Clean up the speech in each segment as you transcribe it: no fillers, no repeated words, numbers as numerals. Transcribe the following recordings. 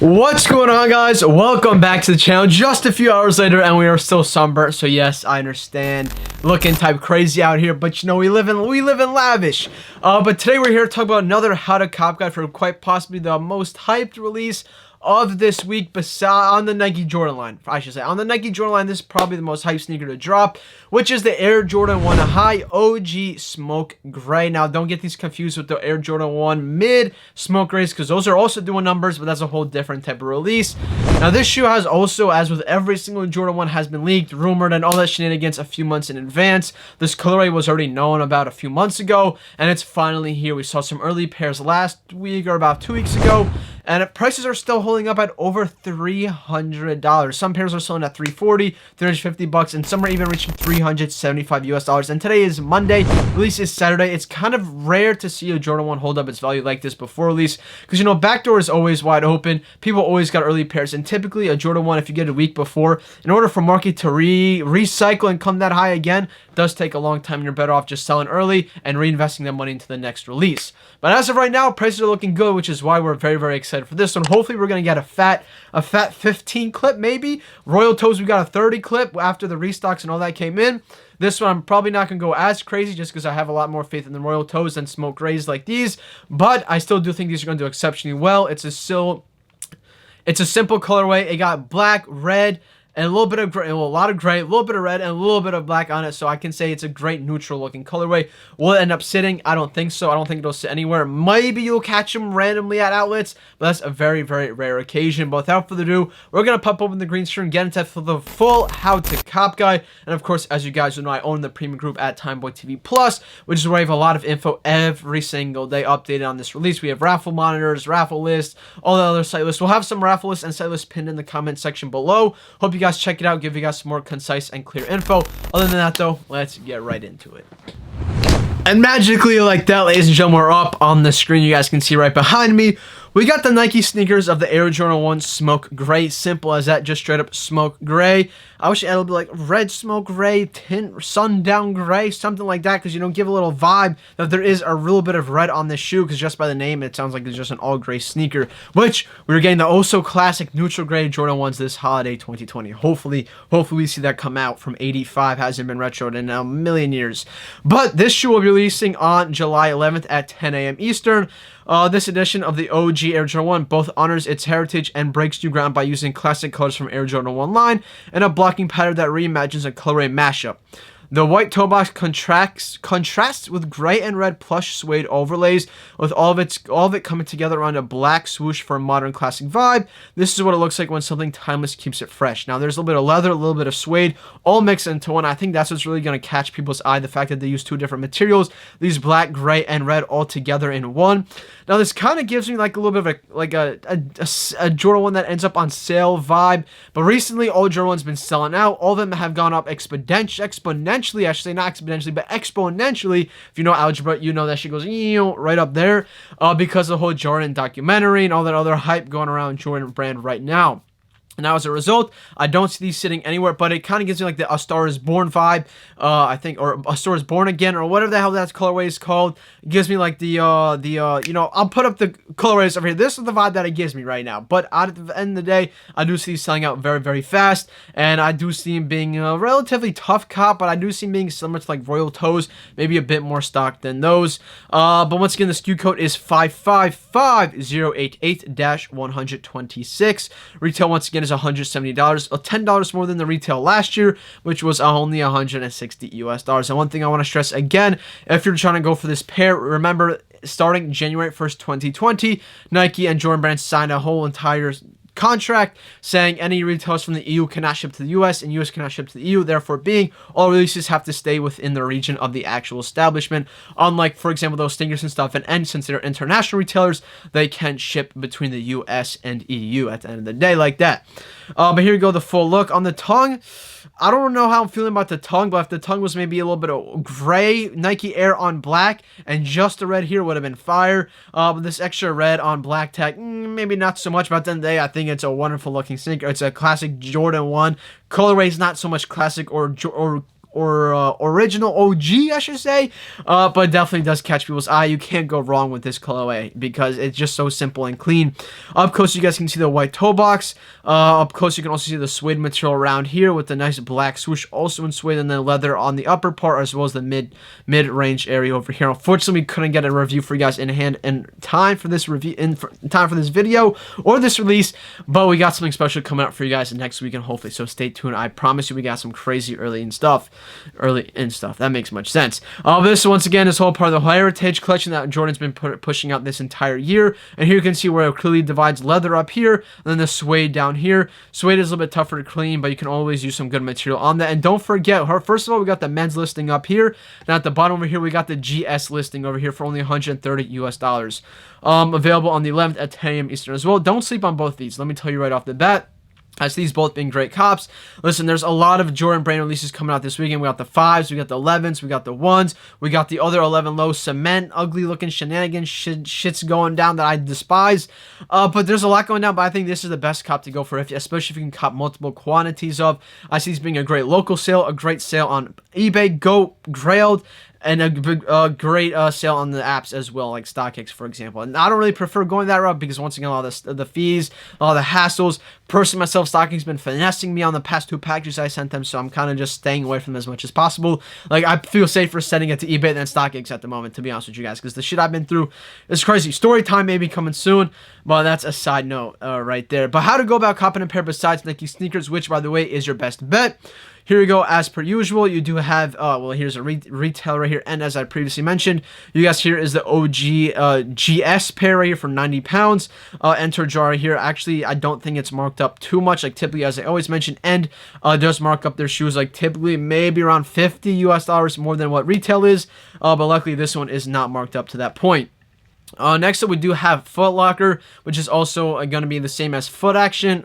What's going on, guys? Welcome back to the channel. Just a few hours later and we are still sunburnt, so yes, I understand looking type crazy out here, but you know, we live in lavish. But today we're here to talk about another how to cop guide for quite possibly the most hyped release of this week on the Nike Jordan line. I should say on the Nike Jordan line, this is probably the most hyped sneaker to drop, which is the Air Jordan 1 High OG Smoke Gray. Now, don't get these confused with the Air Jordan 1 Mid Smoke Grays, because those are also doing numbers, but that's a whole different type of release. Now, this shoe has also, as with every single Jordan 1, has been leaked, rumored, and all that shenanigans a few months in advance. This colorway was already known about a few months ago, and it's finally here. We saw some early pairs last week or about 2 weeks ago, and prices are still holding up at over $300. Some pairs are selling at $340, $350, and some are even reaching $375 US. And today is Monday, release is Saturday. It's kind of rare to see a Jordan 1 hold up its value like this before release, because you know, backdoor is always wide open. People always got early pairs, and typically a Jordan 1, if you get it a week before, in order for market to recycle and come that high again, does take a long time. You're better off just selling early and reinvesting that money into the next release. But as of right now, prices are looking good, which is why we're very, very excited for this one. Hopefully we're going to get a fat 15 clip, maybe. Royal Toes, we got a 30 clip after the restocks and all that came in. This one, I'm probably not going to go as crazy just because I have a lot more faith in the Royal Toes than Smoke Grays like these. But I still do think these are going to do exceptionally well. It's a simple colorway. It got black, red, and a little bit of gray, a lot of gray, a little bit of red, and a little bit of black on it. So I can say it's a great neutral looking colorway. Will it end up sitting? I don't think so. I don't think it'll sit anywhere. Maybe you'll catch them randomly at outlets, but that's a very, very rare occasion. But without further ado, we're going to pop open the green screen, get into the full how to cop guide. And of course, as you guys know, I own the premium group at Timeboy TV Plus, which is where I have a lot of info every single day updated on this release. We have raffle monitors, raffle lists, all the other site lists. We'll have some raffle lists and site lists pinned in the comment section below. Hope you guys check it out, give you guys some more concise and clear info. Other than that though, let's get right into it. And magically like that, ladies and gentlemen, we're up on the screen. You guys can see right behind me, we got the Nike sneakers of the Air Jordan 1 Smoke Gray. Simple as that, just straight up Smoke Gray. I wish it had a little bit like red smoke gray, tint sundown gray, something like that, because you don't give a little vibe that there is a little bit of red on this shoe, because just by the name it sounds like it's just an all gray sneaker, which we're getting the also classic neutral gray Jordan 1s this holiday 2020. Hopefully we see that come out from 85. Hasn't been retroed in a million years. But this shoe will be releasing on July 11th at 10 a.m. Eastern. This edition of the OG Air Jordan 1 both honors its heritage and breaks new ground by using classic colors from Air Jordan 1 line and a blocking pattern that reimagines a colorway mashup. The white toe box contrasts with gray and red plush suede overlays, with all of it coming together around a black swoosh for a modern classic vibe. This is what it looks like when something timeless keeps it fresh. Now, there's a little bit of leather, a little bit of suede, all mixed into one. I think that's what's really going to catch people's eye, the fact that they use two different materials, these black, gray, and red all together in one. Now, this kind of gives me like a little bit of a Jordan 1 that ends up on sale vibe. But recently, all Jordan 1's been selling out. All of them have gone up exponentially. I should say not exponentially, but exponentially. If you know algebra, you know that shit goes right up there because of the whole Jordan documentary and all that other hype going around Jordan brand right now. Now, as a result, I don't see these sitting anywhere, but it kind of gives me like the A Star Is Born vibe, I think, or A Star Is Born Again, or whatever the hell that colorway is called. It gives me like you know, I'll put up the colorways over here. This is the vibe that it gives me right now. But at the end of the day, I do see these selling out very, very fast, and I do see them being a relatively tough cop, but I do see them being similar to like Royal Toes, maybe a bit more stock than those. But once again, the SKU code is 555088-126. Retail, once again, is $170, $10 more than the retail last year, which was only $160 US. And one thing I want to stress again, if you're trying to go for this pair, remember, starting January 1st, 2020, Nike and Jordan Brand signed a whole entire contract saying any retailers from the EU cannot ship to the US and US cannot ship to the EU, therefore being all releases have to stay within the region of the actual establishment, unlike, for example, those sneakers and stuff. And since they're international retailers, they can ship between the US and EU at the end of the day like that. But here we go, the full look. On the tongue, I don't know how I'm feeling about the tongue, but if the tongue was maybe a little bit of gray, Nike Air on black, and just the red here would have been fire. But this extra red on black tag, maybe not so much. But at the end of the day, I think it's a wonderful looking sneaker. It's a classic Jordan 1. Colorway is not so much classic or original OG, I should say, but definitely does catch people's eye. You can't go wrong with this colorway because it's just so simple and clean. Up close, you guys can see the white toe box. Up close, you can also see the suede material around here with the nice black swoosh, also in suede, and then leather on the upper part, as well as the mid-range area over here. Unfortunately, we couldn't get a review for you guys in hand in time for this review, in time for this video or this release, but we got something special coming up for you guys next week, and hopefully, so stay tuned. I promise you, we got some crazy early in stuff. That makes much sense. This once again is all part of the heritage collection that Jordan's been pushing out this entire year, and here you can see where it clearly divides leather up here, and then the suede down here. Suede is a little bit tougher to clean, but you can always use some good material on that. And don't forget, first of all, we got the men's listing up here. Now at the bottom over here, we got the GS listing over here for only $130 US. Available on the 11th at 10 a.m. Eastern as well. Don't sleep on both these. Let me tell you right off the bat. I see these both being great cops. Listen, there's a lot of Jordan brand releases coming out this weekend. We got the 5s, we got the 11s, we got the 1s, we got the other 11 low cement, ugly looking shenanigans, shit's going down that I despise. But there's a lot going down, but I think this is the best cop to go for, especially if you can cop multiple quantities of. I see these being a great local sale, a great sale on eBay, Go, Grailed, and a great sale on the apps as well, like StockX, for example. And I don't really prefer going that route because, once again, all the fees, all the hassles. Personally, myself, StockX's been finessing me on the past 2 packages I sent them, so I'm kind of just staying away from them as much as possible. Like, I feel safer sending it to eBay than StockX at the moment, to be honest with you guys, because the shit I've been through is crazy. Story time may be coming soon, but that's a side note right there. But how to go about copping a pair besides Nike sneakers, which, by the way, is your best bet. Here we go. As per usual, you do have, well, here's a retail right here. And as I previously mentioned, you guys, here is the OG GS pair right here for 90 pounds. Enter jar right here. Actually, I don't think it's marked up too much. Like, typically, as I always mention, End does mark up their shoes, like, typically maybe around $50 US more than what retail is. But luckily, this one is not marked up to that point. Next up, we do have Foot Locker, which is also going to be the same as Foot Action,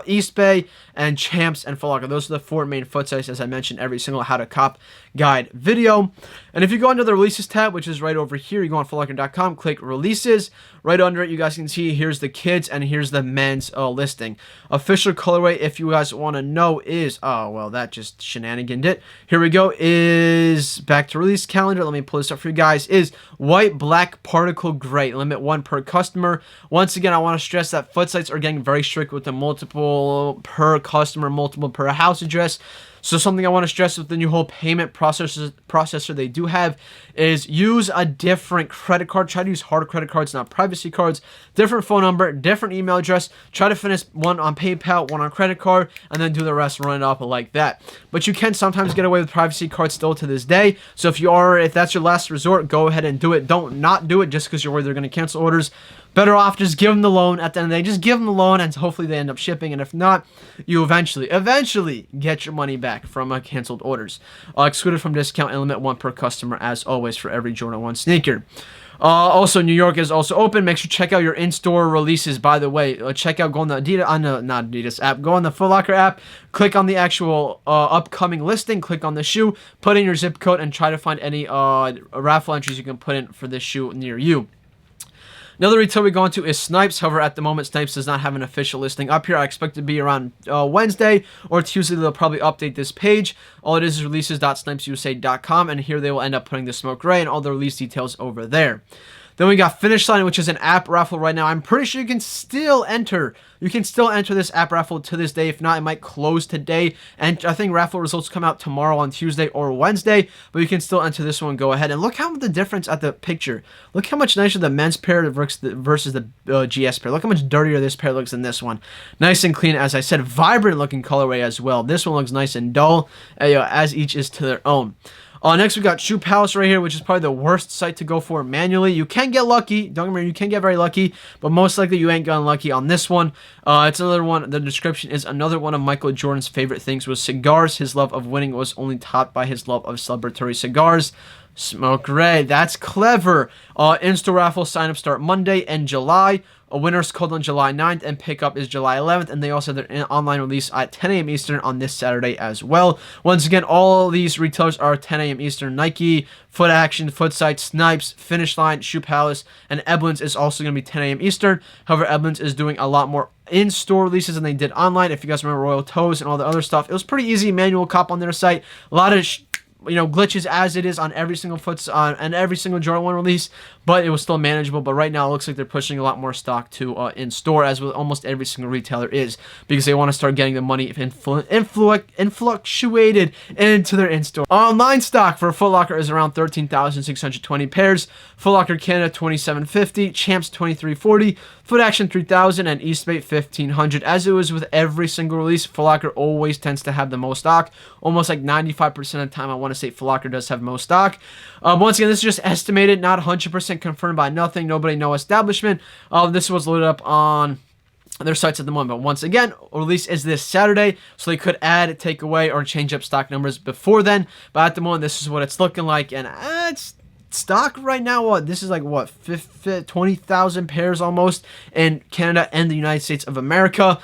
East Bay, and Champs and Foot Locker. Those are the 4 main foot sites, as I mentioned, every single How to Cop guide video. And if you go under the Releases tab, which is right over here, you go on footlocker.com, click Releases. Right under it, you guys can see here's the kids and here's the men's listing. Official colorway, if you guys want to know, is, oh, well, that just shenaniganed it. Here we go, is back to release calendar. Let me pull this up for you guys. Is white, black, particle gray. Limit 1 per customer. Once again, I want to stress that foot sites are getting very strict with the multiple per customer, multiple per house address. So something I want to stress with the new whole payment processor they do have is use a different credit card. Try to use hard credit cards, not privacy cards. Different phone number, different email address. Try to finish one on PayPal, one on credit card, and then do the rest, run it up like that. But you can sometimes get away with privacy cards still to this day. So if that's your last resort, go ahead and do it. Don't not do it just because you're worried they're going to cancel orders. Better off just give them the loan at the end of the day. Just give them the loan, and hopefully they end up shipping. And if not, you eventually get your money back from canceled orders. Excluded from discount and limit 1 per customer, as always, for every Jordan 1 sneaker. Also, New York is also open. Make sure to check out your in-store releases. By the way, check out, go on the not Adidas app, go on the Foot Locker app, click on the actual upcoming listing, click on the shoe, put in your zip code, and try to find any raffle entries you can put in for this shoe near you. Another retail we go into is Snipes. However, at the moment, Snipes does not have an official listing up here. I expect it to be around Wednesday or Tuesday. They'll probably update this page. All it is releases.snipesusa.com, and here they will end up putting the smoke gray and all the release details over there. Then we got Finish Line, which is an app raffle right now. I'm pretty sure you can still enter. You can still enter this app raffle to this day. If not, it might close today. And I think raffle results come out tomorrow on Tuesday or Wednesday. But you can still enter this one. Go ahead. And look how the difference at the picture. Look how much nicer the men's pair versus the GS pair. Look how much dirtier this pair looks than this one. Nice and clean, as I said. Vibrant looking colorway as well. This one looks nice and dull, as each is to their own. Next, we got Shoe Palace right here, which is probably the worst site to go for manually. You can get lucky. Don't get me wrong, you can get very lucky, but most likely you ain't gotten lucky on this one. It's another one. The description is another one of Michael Jordan's favorite things was cigars. His love of winning was only topped by his love of celebratory cigars. Smoke gray. That's clever. In-store raffle sign-up start Monday and July. A winner's called on July 9th, and pickup is July 11th, and they also have their online release at 10 a.m. Eastern on this Saturday as well. Once again, all these retailers are 10 a.m. Eastern. Nike, Foot Action, Foot Sight, Snipes, Finish Line, Shoe Palace, and Eblin's is also going to be 10 a.m. Eastern. However, Eblin's is doing a lot more in-store releases than they did online. If you guys remember Royal Toes and all the other stuff, it was pretty easy manual cop on their site. A lot of glitches as it is on every single and every single Jordan 1 release, but it was still manageable. But right now it looks like they're pushing a lot more stock to in store, as with almost every single retailer is, because they want to start getting the money influctuated into their in-store. Online stock for Foot Locker is around 13,620 pairs. Foot Locker Canada 2,750, Champs 2,340, Foot Action 3,000, and Eastbay 1,500. As it was with every single release, Foot Locker always tends to have the most stock. Almost like 95% of the time, I want to say Foot Locker does have most stock. Once again, this is just estimated, not 100% confirmed by nothing. Nobody, no establishment. This was loaded up on their sites at the moment. But once again, release is this Saturday, so they could add, take away, or change up stock numbers before then. But at the moment, this is what it's looking like, and it's stock right now. What this is like, what 20,000 pairs almost in Canada and the United States of America,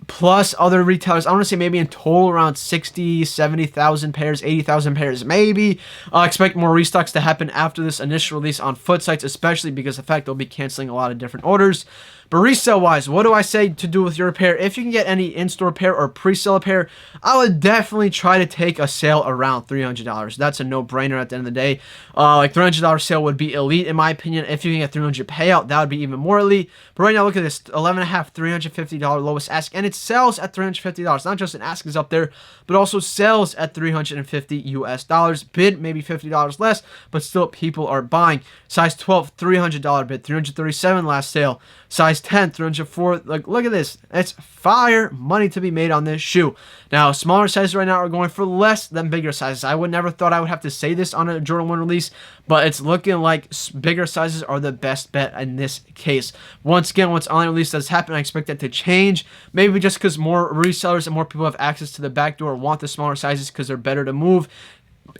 plus other retailers. I want to say maybe in total around 60, 70,000 pairs, 80,000 pairs maybe. Expect more restocks to happen after this initial release on Foot sites, especially because of the fact they'll be canceling a lot of different orders. But resale wise, what do I say to do with your pair? If you can get any in-store pair or pre-sale pair, I would definitely try to take a sale around $300. That's a no-brainer at the end of the day. Like $300 sale would be elite in my opinion. If you can get $300 payout, that would be even more elite. But right now, look at this, $11.5, $350 lowest ask, and it sells at $350. Not just an ask is up there, but also sells at $350 US. Bid maybe $50 less, but still people are buying. Size 12, $300 bid, $337 last sale. Size 10, $304. Like, look at this. It's fire money to be made on this shoe. Now, smaller sizes right now are going for less than bigger sizes. I would never thought I would have to say this on a Jordan 1 release, but it's looking like bigger sizes are the best bet in this case. Once again, once online release does happen, I expect that to change. Maybe just because more resellers and more people have access to the back door want the smaller sizes because they're better to move.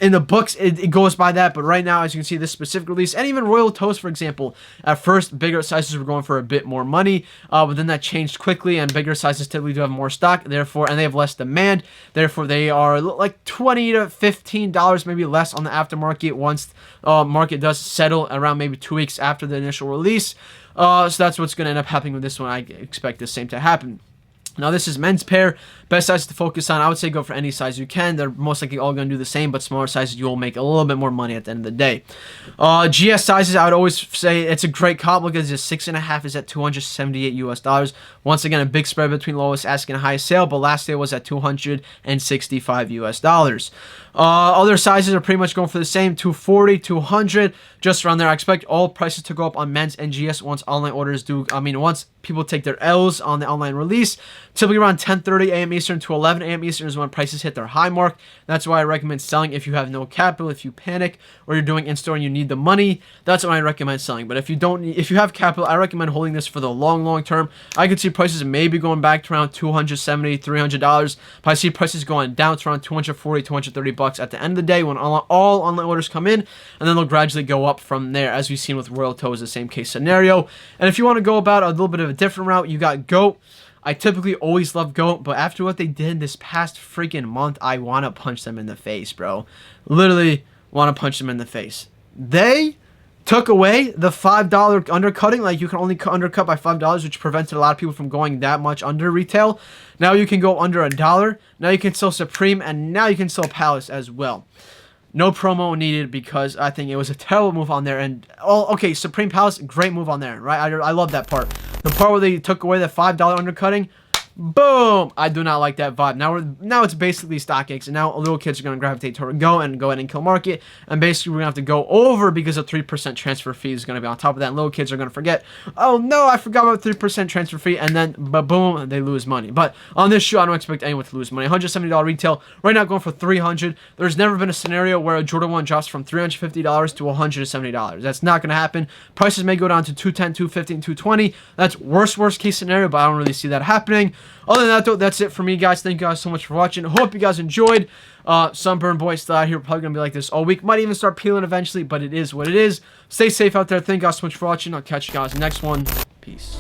In the books, it goes by that, but right now, as you can see, this specific release, and even Royal Toast, for example, at first, bigger sizes were going for a bit more money, but then that changed quickly, and bigger sizes typically do have more stock, therefore, and they have less demand, therefore, they are like $20 to $15, maybe less on the aftermarket once market does settle around maybe 2 weeks after the initial release. So that's what's going to end up happening with this one. I expect the same to happen. Now, this is men's pair. Best size to focus on, I would say go for any size you can. They're most likely all going to do the same, but smaller sizes, you will make a little bit more money at the end of the day. GS sizes, I would always say it's a great comp. Look at this, 6.5 is at $278 US. Once again, a big spread between lowest ask and highest sale, but last sale was at $265 US. Other sizes are pretty much going for the same, 240, 200, just around there. I expect all prices to go up on men's and GS once online orders do. Once people take their L's on the online release, typically around 10:30 a.m. Eastern to 11 a.m. Eastern is when prices hit their high mark. That's why I recommend selling if you have no capital, if you panic, or you're doing in-store and you need the money. That's when I recommend selling. But if you don't, if you have capital, I recommend holding this for the long term. I could see prices maybe going back to around $270, $300, but I see prices going down to around $240, $230 at the end of the day when all online orders come in, and then they'll gradually go up from there, as we've seen with Royal Toes, the same case scenario. And if you want to go about a little bit of a different route, you got GOAT. I typically always love GOAT, but after what they did this past freaking month, I want to punch them in the face, bro. Literally want to punch them in the face. They took away the $5 undercutting. Like, you can only undercut by $5, which prevented a lot of people from going that much under retail. Now you can go under $1. Now you can sell Supreme, and now you can sell Palace as well. No promo needed because I think it was a terrible move on there. And, okay, Supreme Palace, great move on there, right? I love that part. The part where they took away the $5 undercutting, boom! I do not like that vibe. Now it's basically StockX, and now little kids are going to gravitate toward go ahead and kill market, and basically we're going to have to go over because a 3% transfer fee is going to be on top of that, and little kids are going to forget, oh no, I forgot about 3% transfer fee, and then boom, they lose money. But on this shoe, I don't expect anyone to lose money. $170 retail, right now going for $300. There's never been a scenario where a Jordan 1 drops from $350 to $170. That's not going to happen. Prices may go down to $210, $215, $220. That's worst case scenario, but I don't really see that happening. Other than that, though, that's it for me, guys. Thank you guys so much for watching. Hope you guys enjoyed. Sunburn boy still out here. Probably going to be like this all week. Might even start peeling eventually, but it is what it is. Stay safe out there. Thank you guys so much for watching. I'll catch you guys next one. Peace.